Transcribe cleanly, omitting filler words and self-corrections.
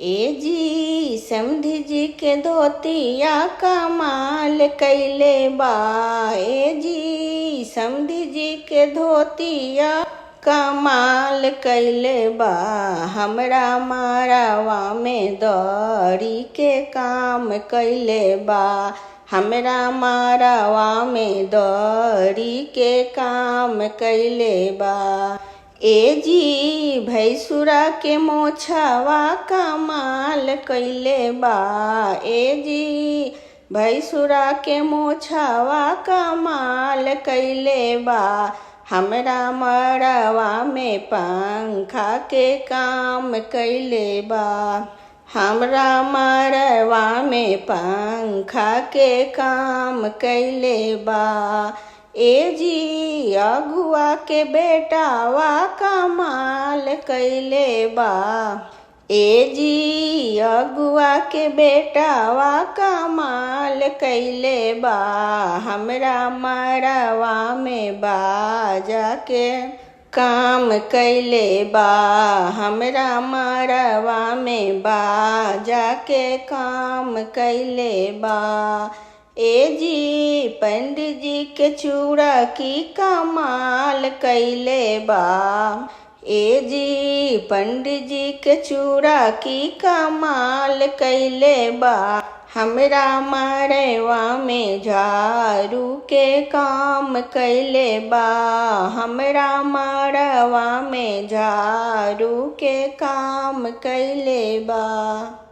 ए जी समधी जी के धोतिया कमाल कैले बा। ए जी समधी जी के धोतिया कमाल कैले बा। हमरा मारावा में दौड़ी के काम कैले बा। हमरा मारावा में दौड़ी के काम कैले बा। ए जी भैसुरा के मोछावा कमाल कैले बा। ए जी भैसुरा के मोछावा कमाल कैले बा। हमरा मड़वा में पंखा के काम कैले बा। हमरा मड़वा में पंखा के काम कैले बा। ए जी अगुआ के बेटावा कमाल कैले बा। ए जी अगुआ के बेटावा कमाल कैले बा। हमरा मड़वा में बाजा के काम कैले बा। हमरा मड़वा में बाजा के काम कैले बा। ए जी पंडित जी के चूड़ा की कमाल कैले बा। ए जी पंडित जी के चूड़ा की कमाल कैले बा। हमरा मड़वा में झाड़ू के काम कैले बा। हमरा मड़वा में झाड़ू के काम कैले बा।